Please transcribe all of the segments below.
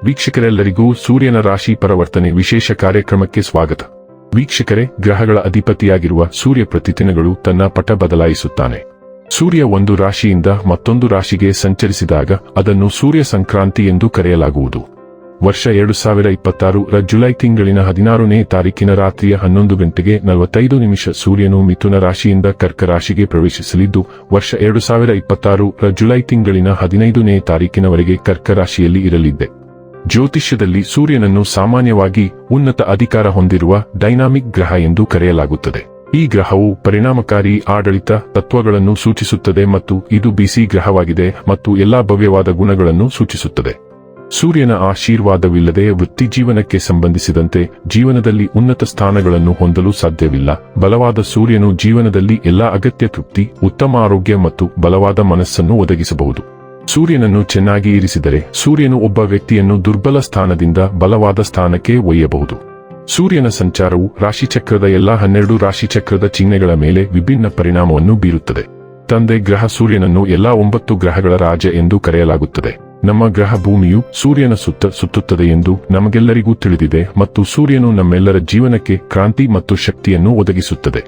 ವೀಕ್ಷಕರೆಲ್ಲರಿಗೂ ಸೂರ್ಯನ ರಾಶಿ ಪರಿವರ್ತನೆ ವಿಶೇಷ ಕಾರ್ಯಕ್ರಮಕ್ಕೆ ಸ್ವಾಗತ. ವೀಕ್ಷಕರೇ, ಗ್ರಹಗಳ ಅಧಿಪತಿಯಾಗಿರುವ ಸೂರ್ಯ ಪ್ರತಿದಿನಗಳು ತನ್ನ ಪಟ ಬದಲಾಯಿಸುತ್ತಾನೆ. ಸೂರ್ಯ ಒಂದು ರಾಶಿಯಿಂದ ಮತ್ತೊಂದು ರಾಶಿಗೆ ಸಂಚರಿಸಿದಾಗ ಅದನ್ನು ಸೂರ್ಯ ಸಂಕ್ರಾಂತಿ ಎಂದು ಕರೆಯಲಾಗುವುದು. ವರ್ಷ 2026 ಜುಲೈ ತಿಂಗಳಿನ 16ನೇ ತಾರೀಕಿನ ರಾತ್ರಿಯ 11:45 ಸೂರ್ಯನು ಮಿಥುನ ರಾಶಿಯಿಂದ ಕರ್ಕ ರಾಶಿಗೆ ಪ್ರವೇಶಿಸಲಿದ್ದು, ವರ್ಷ 2026 ಜುಲೈ ತಿಂಗಳಿನ 15ನೇ ತಾರೀಕಿನವರೆಗೆ ಕರ್ಕ ರಾಶಿಯಲ್ಲಿ ಇರಲಿದೆ. ಜ್ಯೋತಿಷ್ಯದಲ್ಲಿ ಸೂರ್ಯನನ್ನು ಸಾಮಾನ್ಯವಾಗಿ ಉನ್ನತ ಅಧಿಕಾರ ಹೊಂದಿರುವ ಡೈನಾಮಿಕ್ ಗ್ರಹ ಎಂದು ಕರೆಯಲಾಗುತ್ತದೆ. ಈ ಗ್ರಹವು ಪರಿಣಾಮಕಾರಿ ಆಡಳಿತ ತತ್ವಗಳನ್ನು ಸೂಚಿಸುತ್ತದೆ ಮತ್ತು ಇದು ಬಿಸಿ ಗ್ರಹವಾಗಿದೆ ಮತ್ತು ಎಲ್ಲಾ ಭವ್ಯವಾದ ಗುಣಗಳನ್ನು ಸೂಚಿಸುತ್ತದೆ. ಸೂರ್ಯನ ಆಶೀರ್ವಾದವಿಲ್ಲದೆ ವೃತ್ತಿಜೀವನಕ್ಕೆ ಸಂಬಂಧಿಸಿದಂತೆ ಜೀವನದಲ್ಲಿ ಉನ್ನತ ಸ್ಥಾನಗಳನ್ನು ಹೊಂದಲು ಸಾಧ್ಯವಿಲ್ಲ. ಬಲವಾದ ಸೂರ್ಯನು ಜೀವನದಲ್ಲಿ ಎಲ್ಲಾ ಅಗತ್ಯ ತೃಪ್ತಿ, ಉತ್ತಮ ಆರೋಗ್ಯ ಮತ್ತು ಬಲವಾದ ಮನಸ್ಸನ್ನು ಒದಗಿಸಬಹುದು. ಸೂರ್ಯನನ್ನು ಚೆನ್ನಾಗಿ ಇರಿಸಿದರೆ ಸೂರ್ಯನು ಒಬ್ಬ ವ್ಯಕ್ತಿಯನ್ನು ದುರ್ಬಲ ಸ್ಥಾನದಿಂದ ಬಲವಾದ ಸ್ಥಾನಕ್ಕೆ ಒಯ್ಯಬಹುದು. ಸೂರ್ಯನ ಸಂಚಾರವು ರಾಶಿಚಕ್ರದ ಎಲ್ಲಾ 12 ರಾಶಿಚಕ್ರದ ಚಿಹ್ನೆಗಳ ಮೇಲೆ ವಿಭಿನ್ನ ಪರಿಣಾಮವನ್ನು ಬೀರುತ್ತದೆ. ತಂದೆ ಗ್ರಹ ಸೂರ್ಯನನ್ನು ಎಲ್ಲಾ 9 ಗ್ರಹಗಳ ರಾಜ ಎಂದು ಕರೆಯಲಾಗುತ್ತದೆ. ನಮ್ಮ ಗ್ರಹ ಭೂಮಿಯು ಸೂರ್ಯನ ಸುತ್ತ ಸುತ್ತುತ್ತದೆ ಎಂದು ನಮಗೆಲ್ಲರಿಗೂ ತಿಳಿದಿದೆ ಮತ್ತು ಸೂರ್ಯನು ನಮ್ಮೆಲ್ಲರ ಜೀವನಕ್ಕೆ ಕ್ರಾಂತಿ ಮತ್ತು ಶಕ್ತಿಯನ್ನು ಒದಗಿಸುತ್ತದೆ.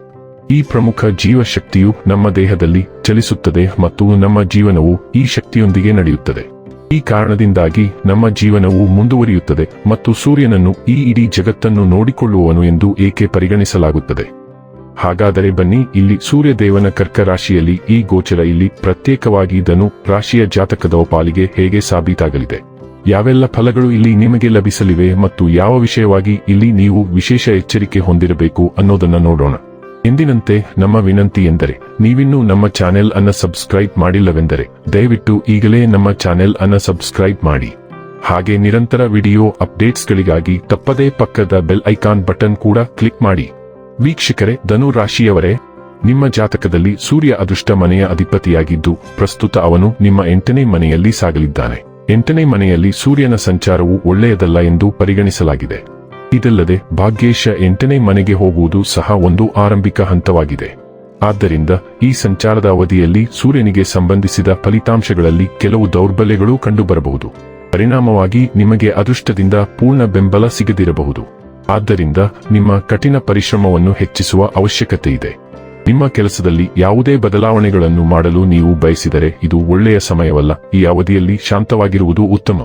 ಈ ಪ್ರಮುಖ ಜೀವಶಕ್ತಿಯು ನಮ್ಮ ದೇಹದಲ್ಲಿ ಚಲಿಸುತ್ತದೆ ಮತ್ತು ನಮ್ಮ ಜೀವನವು ಈ ಶಕ್ತಿಯೊಂದಿಗೆ ನಡೆಯುತ್ತದೆ. ಈ ಕಾರಣದಿಂದಾಗಿ ನಮ್ಮ ಜೀವನವು ಮುಂದುವರಿಯುತ್ತದೆ ಮತ್ತು ಸೂರ್ಯನನ್ನು ಈ ಇಡೀ ಜಗತ್ತನ್ನು ನೋಡಿಕೊಳ್ಳುವವನು ಎಂದು ಏಕೆ ಪರಿಗಣಿಸಲಾಗುತ್ತದೆ. ಹಾಗಾದರೆ ಬನ್ನಿ, ಇಲ್ಲಿ ಸೂರ್ಯದೇವನ ಕರ್ಕ ರಾಶಿಯಲ್ಲಿ ಈ ಗೋಚರ ಇಲ್ಲಿ ಪ್ರತ್ಯೇಕವಾಗಿ ಧನು ರಾಶಿಯ ಜಾತಕದ ಪಾಲಿಗೆ ಹೇಗೆ ಸಾಬೀತಾಗಲಿದೆ, ಯಾವೆಲ್ಲ ಫಲಗಳು ಇಲ್ಲಿ ನಿಮಗೆ ಲಭಿಸಲಿವೆ ಮತ್ತು ಯಾವ ವಿಷಯವಾಗಿ ಇಲ್ಲಿ ನೀವು ವಿಶೇಷ ಎಚ್ಚರಿಕೆ ಹೊಂದಿರಬೇಕು ಅನ್ನೋದನ್ನ ನೋಡೋಣ. ಎಂದಿನಂತೆ ನಮ್ಮ ವಿನಂತಿ ಎಂದರೆ, ನೀವಿನ್ನೂ ನಮ್ಮ ಚಾನೆಲ್ ಅನ್ನ ಸಬ್ಸ್ಕ್ರೈಬ್ ಮಾಡಿಲ್ಲವೆಂದರೆ ದಯವಿಟ್ಟು ಈಗಲೇ ನಮ್ಮ ಚಾನೆಲ್ ಅನ್ನ ಸಬ್ಸ್ಕ್ರೈಬ್ ಮಾಡಿ. ಹಾಗೆ ನಿರಂತರ ವಿಡಿಯೋ ಅಪ್ಡೇಟ್ಸ್ಗಳಿಗಾಗಿ ತಪ್ಪದೇ ಪಕ್ಕದ ಬೆಲ್ ಐಕಾನ್ ಬಟನ್ ಕೂಡ ಕ್ಲಿಕ್ ಮಾಡಿ. ವೀಕ್ಷಕರೇ, ಧನು ರಾಶಿಯವರೇ, ನಿಮ್ಮ ಜಾತಕದಲ್ಲಿ ಸೂರ್ಯ ಅದೃಷ್ಟ ಮನೆಯ ಅಧಿಪತಿಯಾಗಿದ್ದು ಪ್ರಸ್ತುತ ಅವನು ನಿಮ್ಮ 8ನೇ ಮನೆಯಲ್ಲಿ ಸಾಗಲಿದ್ದಾನೆ. 8ನೇ ಮನೆಯಲ್ಲಿ ಸೂರ್ಯನ ಸಂಚಾರವು ಒಳ್ಳೆಯದಲ್ಲ ಎಂದು ಪರಿಗಣಿಸಲಾಗಿದೆ. ಇದಲ್ಲದೆ ಭಾಗ್ಯೇಶ 8ನೇ ಮನೆಗೆ ಹೋಗುವುದು ಸಹ ಒಂದು ಆರಂಭಿಕ ಹಂತವಾಗಿದೆ. ಆದ್ದರಿಂದ ಈ ಸಂಚಾರದ ಅವಧಿಯಲ್ಲಿ ಸೂರ್ಯನಿಗೆ ಸಂಬಂಧಿಸಿದ ಫಲಿತಾಂಶಗಳಲ್ಲಿ ಕೆಲವು ದೌರ್ಬಲ್ಯಗಳು ಕಂಡುಬರಬಹುದು. ಪರಿಣಾಮವಾಗಿ ನಿಮಗೆ ಅದೃಷ್ಟದಿಂದ ಪೂರ್ಣ ಬೆಂಬಲ ಸಿಗದಿರಬಹುದು. ಆದ್ದರಿಂದ ನಿಮ್ಮ ಕಠಿಣ ಪರಿಶ್ರಮವನ್ನು ಹೆಚ್ಚಿಸುವ ಅವಶ್ಯಕತೆ ಇದೆ. ನಿಮ್ಮ ಕೆಲಸದಲ್ಲಿ ಯಾವುದೇ ಬದಲಾವಣೆಗಳನ್ನು ಮಾಡಲು ನೀವು ಬಯಸಿದರೆ ಇದು ಒಳ್ಳೆಯ ಸಮಯವಲ್ಲ. ಈ ಅವಧಿಯಲ್ಲಿ ಶಾಂತವಾಗಿರುವುದು ಉತ್ತಮ.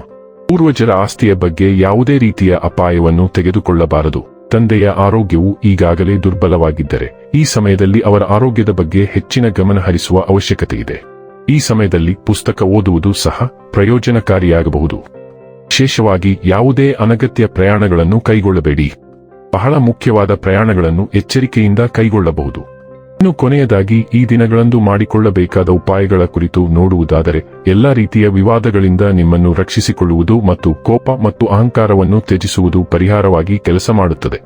ಪೂರ್ವಜರ ಆಸ್ತಿಯ ಬಗ್ಗೆ ಯಾವುದೇ ರೀತಿಯ ಅಪಾಯವನ್ನು ತೆಗೆದುಕೊಳ್ಳಬಾರದು. ತಂದೆಯ ಆರೋಗ್ಯವು ಈಗಾಗಲೇ ದುರ್ಬಲವಾಗಿದ್ದರೆ ಈ ಸಮಯದಲ್ಲಿ ಅವರ ಆರೋಗ್ಯದ ಬಗ್ಗೆ ಹೆಚ್ಚಿನ ಗಮನ ಹರಿಸುವ ಅವಶ್ಯಕತೆ ಇದೆ. ಈ ಸಮಯದಲ್ಲಿ ಪುಸ್ತಕ ಓದುವುದು ಸಹ ಪ್ರಯೋಜನಕಾರಿಯಾಗಬಹುದು. ವಿಶೇಷವಾಗಿ ಯಾವುದೇ ಅನಗತ್ಯ ಪ್ರಯಾಣಗಳನ್ನು ಕೈಗೊಳ್ಳಬೇಡಿ. ಬಹಳ ಮುಖ್ಯವಾದ ಪ್ರಯಾಣಗಳನ್ನು ಎಚ್ಚರಿಕೆಯಿಂದ ಕೈಗೊಳ್ಳಬಹುದು. ಇನ್ನು ಕೊನೆಯದಾಗಿ ಈ ದಿನಗಳಂದು ಮಾಡಿಕೊಳ್ಳಬೇಕಾದ ಉಪಾಯಗಳ ಕುರಿತು ನೋಡುವುದಾದರೆ, ಎಲ್ಲಾ ರೀತಿಯ ವಿವಾದಗಳಿಂದ ನಿಮ್ಮನ್ನು ರಕ್ಷಿಸಿಕೊಳ್ಳುವುದು ಮತ್ತು ಕೋಪ ಮತ್ತು ಅಹಂಕಾರವನ್ನು ತ್ಯಜಿಸುವುದು ಪರಿಹಾರವಾಗಿ ಕೆಲಸ ಮಾಡುತ್ತದೆ.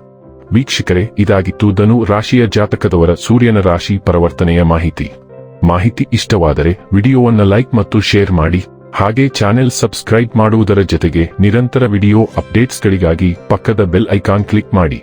ವೀಕ್ಷಕರೇ, ಇದಾಗಿತ್ತು ಧನು ರಾಶಿಯ ಜಾತಕದವರ ಸೂರ್ಯನ ರಾಶಿ ಪರಿವರ್ತನೆಯ ಮಾಹಿತಿ ಇಷ್ಟವಾದರೆ ವಿಡಿಯೋವನ್ನು ಲೈಕ್ ಮತ್ತು ಶೇರ್ ಮಾಡಿ. ಹಾಗೆ ಚಾನೆಲ್ ಸಬ್ಸ್ಕ್ರೈಬ್ ಮಾಡುವುದರ ಜೊತೆಗೆ ನಿರಂತರ ವಿಡಿಯೋ ಅಪ್ಡೇಟ್ಸ್ಗಳಿಗಾಗಿ ಪಕ್ಕದ ಬೆಲ್ ಐಕಾನ್ ಕ್ಲಿಕ್ ಮಾಡಿ.